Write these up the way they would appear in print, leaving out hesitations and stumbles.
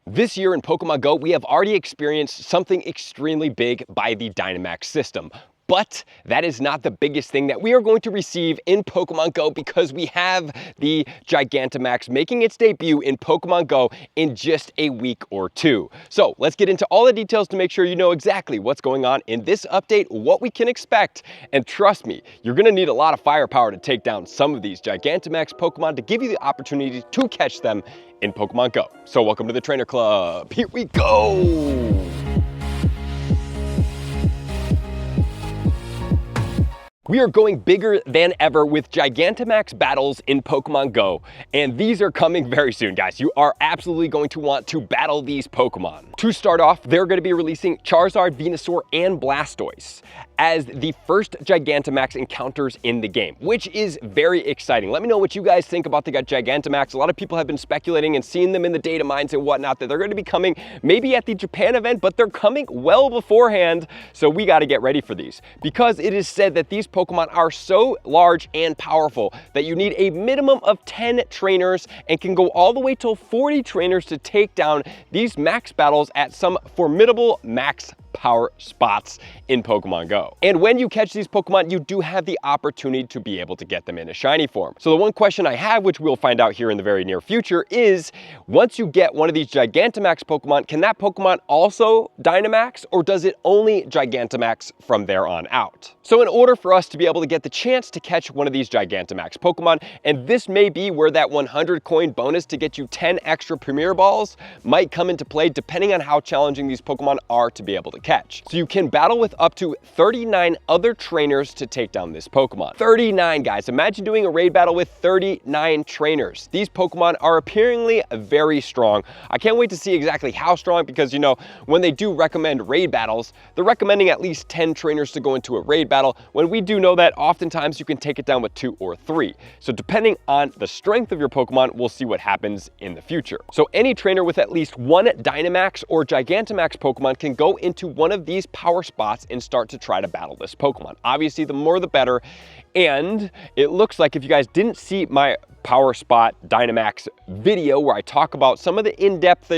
This year in Pokemon Go, we have already experienced something extremely big by the Dynamax system. But that is not the biggest thing that we are going to receive in Pokemon Go, because we have the Gigantamax making its debut in Pokemon Go in just a week or two. So let's get into all the details to make sure you know exactly what's going on in this update, what we can expect. And trust me, you're going to need a lot of firepower to take down some of these Gigantamax Pokemon to give you the opportunity to catch them in Pokemon Go. So welcome to the Trainer Club. Here we go. We are going bigger than ever with Gigantamax battles in Pokemon Go, and these are coming very soon, guys. You are absolutely going to want to battle these Pokemon. To start off, they're going to be releasing Charizard, Venusaur, and Blastoise as the first Gigantamax encounters in the game, which is very exciting. Let me know what you guys think about the Gigantamax. A lot of people have been speculating and seeing them in the data mines and whatnot that they're going to be coming maybe at the Japan event, but they're coming well beforehand, so we got to get ready for these, because it is said that these Pokemon are so large and powerful that you need a minimum of 10 trainers and can go all the way till 40 trainers to take down these max battles at some formidable max power spots in Pokemon Go. And when you catch these Pokemon, you do have the opportunity to be able to get them in a shiny form. So the one question I have, which we'll find out here in the very near future, is once you get one of these Gigantamax Pokemon, can that Pokemon also Dynamax, or does it only Gigantamax from there on out? So in order for us to be able to get the chance to catch one of these Gigantamax Pokemon, and this may be where that 100 coin bonus to get you 10 extra Premier Balls might come into play, depending on how challenging these Pokemon are to be able to catch. So you can battle with up to 39 other trainers to take down this Pokemon. 39, guys. Imagine doing a raid battle with 39 trainers. These Pokemon are appearingly very strong. I can't wait to see exactly how strong, because, you know, when they do recommend raid battles, they're recommending at least 10 trainers to go into a raid battle, when we do know that oftentimes you can take it down with 2 or 3. So depending on the strength of your Pokemon, we'll see what happens in the future. So any trainer with at least one Dynamax or Gigantamax Pokemon can go into one of these power spots and start to try to battle this Pokemon. Obviously, the more the better. And it looks like, if you guys didn't see my Power Spot Dynamax video where I talk about some of the in-depth,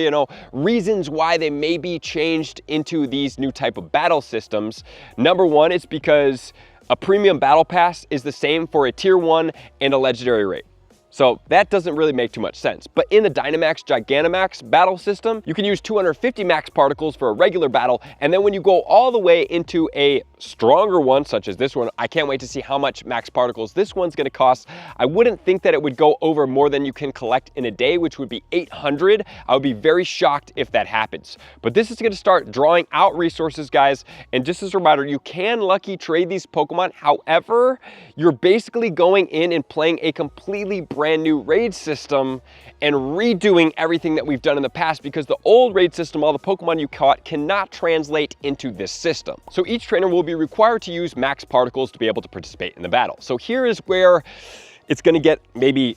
reasons why they may be changed into these new type of battle systems. Number one, it's because a premium battle pass is the same for a tier 1 and a legendary raid. So that doesn't really make too much sense. But in the Dynamax Gigantamax battle system, you can use 250 max particles for a regular battle, and then when you go all the way into a stronger one, such as this one, I can't wait to see how much max particles this one's gonna cost. I wouldn't think that it would go over more than you can collect in a day, which would be 800. I would be very shocked if that happens. But this is gonna start drawing out resources, guys. And just as a reminder, you can lucky trade these Pokemon. However, you're basically going in and playing a completely brand new raid system and redoing everything that we've done in the past, because the old raid system, all the Pokemon you caught, cannot translate into this system. So each trainer will be required to use max particles to be able to participate in the battle. So here is where it's going to get maybe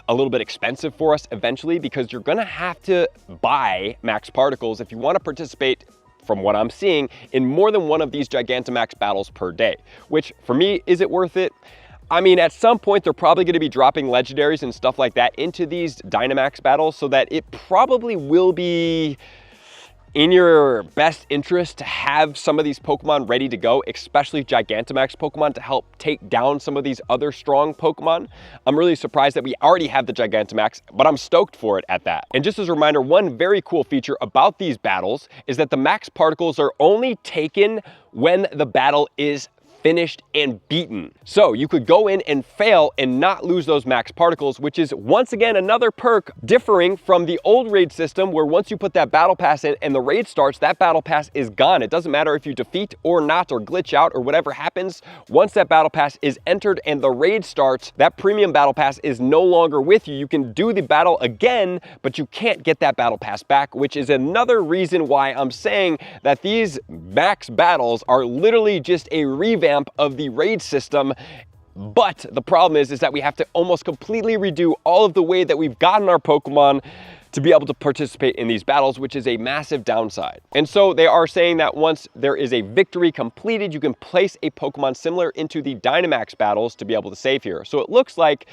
a little bit expensive for us eventually, because you're going to have to buy max particles if you want to participate, from what I'm seeing, in more than one of these Gigantamax battles per day. Which, for me, is it worth it? I mean, at some point, they're probably going to be dropping legendaries and stuff like that into these Dynamax battles, so that it probably will be in your best interest to have some of these Pokemon ready to go, especially Gigantamax Pokemon, to help take down some of these other strong Pokemon. I'm really surprised that we already have the Gigantamax, but I'm stoked for it at that. And just as a reminder, one very cool feature about these battles is that the max particles are only taken when the battle is finished and beaten. So you could go in and fail and not lose those max particles, which is once again another perk differing from the old raid system, where once you put that battle pass in and the raid starts, that battle pass is gone. It doesn't matter if you defeat or not, or glitch out, or whatever happens. Once that battle pass is entered and the raid starts, that premium battle pass is no longer with you. You can do the battle again, but you can't get that battle pass back, which is another reason why I'm saying that these max battles are literally just a revamp of the raid system. But the problem is that we have to almost completely redo all of the way that we've gotten our Pokemon to be able to participate in these battles, which is a massive downside. And so they are saying that once there is a victory completed, you can place a Pokemon similar into the Dynamax battles to be able to save here. So it looks like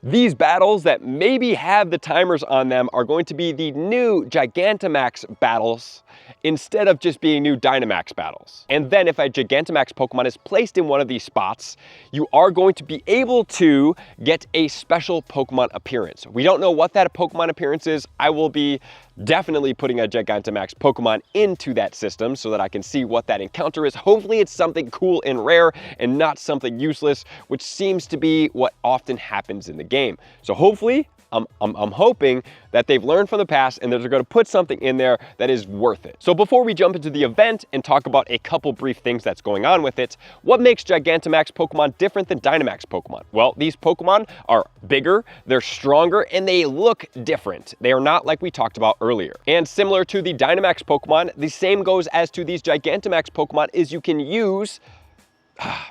These battles that maybe have the timers on them are going to be the new Gigantamax battles instead of just being new Dynamax battles. And then if a Gigantamax Pokemon is placed in one of these spots, you are going to be able to get a special Pokemon appearance. We don't know what that Pokemon appearance is. I will be definitely putting a Gigantamax Pokemon into that system so that I can see what that encounter is. Hopefully it's something cool and rare and not something useless, which seems to be what often happens in the game. So hopefully, I'm hoping that they've learned from the past and they're going to put something in there that is worth it. So before we jump into the event and talk about a couple brief things that's going on with it, what makes Gigantamax Pokemon different than Dynamax Pokemon? Well, these Pokemon are bigger, they're stronger, and they look different. They are not like we talked about earlier. And similar to the Dynamax Pokemon, the same goes as to these Gigantamax Pokemon is you can use,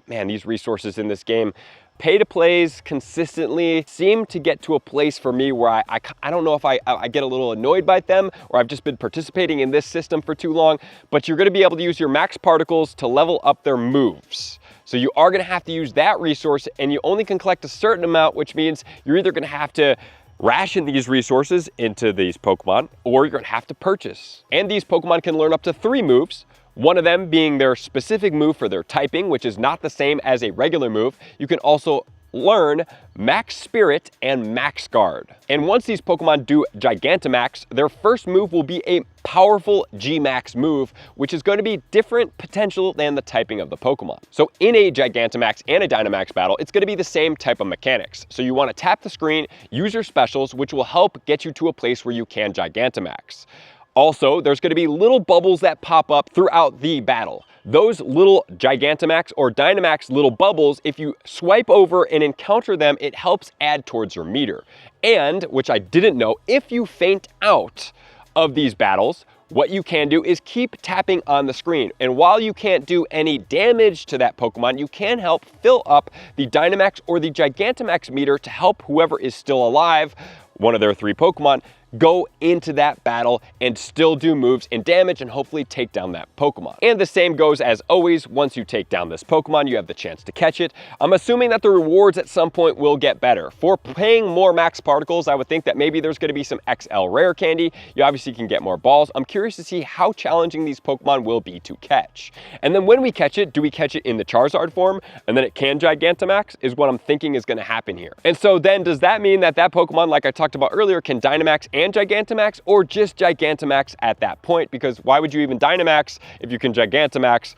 man, these resources in this game, pay-to-plays consistently seem to get to a place for me where I don't know if I get a little annoyed by them or I've just been participating in this system for too long, but you're going to be able to use your max particles to level up their moves. So you are going to have to use that resource and you only can collect a certain amount, which means you're either going to have to ration these resources into these Pokemon or you're going to have to purchase. And these Pokemon can learn up to 3 moves. One of them being their specific move for their typing, which is not the same as a regular move. You can also learn Max Spirit and Max Guard. And once these Pokemon do Gigantamax, their first move will be a powerful G-Max move, which is going to be different potential than the typing of the Pokemon. So in a Gigantamax and a Dynamax battle, it's going to be the same type of mechanics. So you want to tap the screen, use your specials, which will help get you to a place where you can Gigantamax. Also, there's going to be little bubbles that pop up throughout the battle. Those little Gigantamax or Dynamax little bubbles, if you swipe over and encounter them, it helps add towards your meter. And, which I didn't know, if you faint out of these battles, what you can do is keep tapping on the screen. And while you can't do any damage to that Pokemon, you can help fill up the Dynamax or the Gigantamax meter to help whoever is still alive, one of their 3 Pokemon, go into that battle and still do moves and damage and hopefully take down that Pokemon. And the same goes as always, once you take down this Pokemon, you have the chance to catch it. I'm assuming that the rewards at some point will get better. For paying more max particles, I would think that maybe there's going to be some XL rare candy. You obviously can get more balls. I'm curious to see how challenging these Pokemon will be to catch. And then when we catch it, do we catch it in the Charizard form and then it can Gigantamax is what I'm thinking is going to happen here. And so then does that mean that that Pokemon, like I talked about earlier, can Dynamax and Gigantamax or just Gigantamax at that point? Because why would you even Dynamax if you can Gigantamax?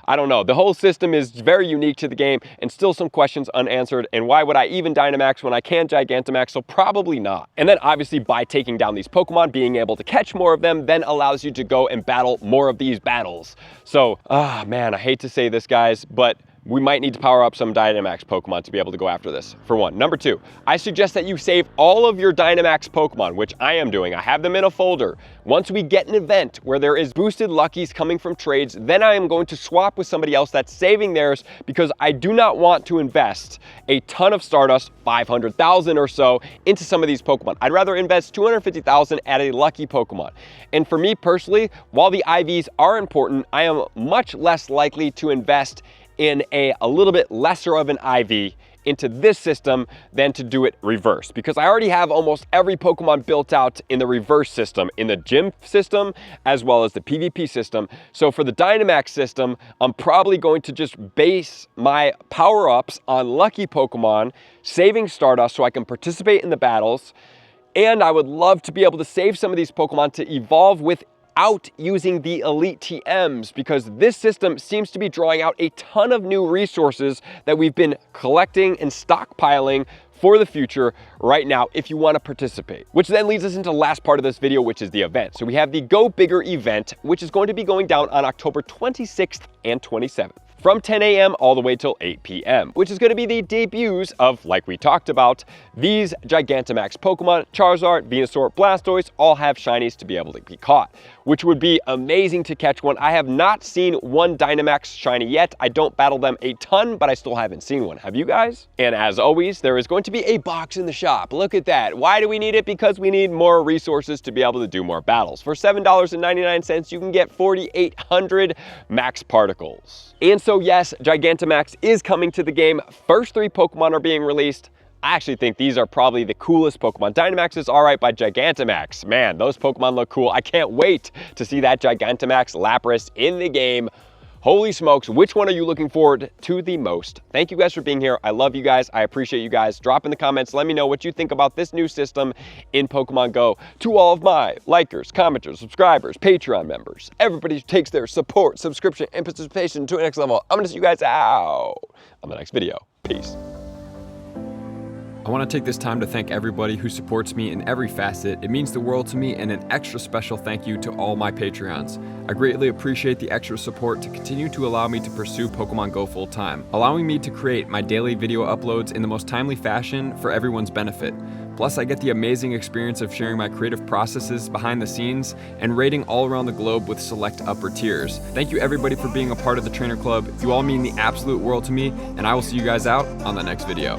I don't know. The whole system is very unique to the game and still some questions unanswered. And why would I even Dynamax when I can Gigantamax? So probably not. And then obviously by taking down these Pokemon, being able to catch more of them then allows you to go and battle more of these battles. So, man, I hate to say this, guys, but we might need to power up some Dynamax Pokemon to be able to go after this, for one. Number 2, I suggest that you save all of your Dynamax Pokemon, which I am doing. I have them in a folder. Once we get an event where there is boosted Luckies coming from trades, then I am going to swap with somebody else that's saving theirs because I do not want to invest a ton of Stardust, 500,000 or so, into some of these Pokemon. I'd rather invest 250,000 at a lucky Pokemon. And for me personally, while the IVs are important, I am much less likely to invest in a little bit lesser of an IV into this system than to do it reverse, because I already have almost every Pokemon built out in the reverse system, in the gym system as well as the PvP system. So for the Dynamax system, I'm probably going to just base my power-ups on lucky Pokemon, saving Stardust so I can participate in the battles. And I would love to be able to save some of these Pokemon to evolve without using the elite TMs, because this system seems to be drawing out a ton of new resources that we've been collecting and stockpiling for the future right now if you want to participate. Which then leads us into the last part of this video, which is the event. So we have the Go Bigger event, which is going to be going down on October 26th and 27th. From 10 a.m. all the way till 8 p.m., which is going to be the debuts of, like we talked about, these Gigantamax Pokemon. Charizard, Venusaur, Blastoise all have shinies to be able to be caught, which would be amazing to catch one. I have not seen one Dynamax shiny yet. I don't battle them a ton, but I still haven't seen one. Have you guys? And as always, there is going to be a box in the shop. Look at that. Why do we need it? Because we need more resources to be able to do more battles. For $7.99, you can get 4,800 max particles. And so yes, Gigantamax is coming to the game. First 3 Pokemon are being released. I actually think these are probably the coolest Pokemon. Dynamax is all right by Gigantamax. Man, those Pokemon look cool. I can't wait to see that Gigantamax Lapras in the game. Holy smokes, which one are you looking forward to the most? Thank you guys for being here. I love you guys. I appreciate you guys. Drop in the comments. Let me know what you think about this new system in Pokemon Go. To all of my likers, commenters, subscribers, Patreon members, everybody who takes their support, subscription, and participation to the next level, I'm gonna see you guys out on the next video. Peace. I want to take this time to thank everybody who supports me in every facet. It means the world to me, and an extra special thank you to all my Patreons. I greatly appreciate the extra support to continue to allow me to pursue Pokemon Go full time, allowing me to create my daily video uploads in the most timely fashion for everyone's benefit. Plus, I get the amazing experience of sharing my creative processes behind the scenes and raiding all around the globe with select upper tiers. Thank you everybody for being a part of the Trainer Club. You all mean the absolute world to me, and I will see you guys out on the next video.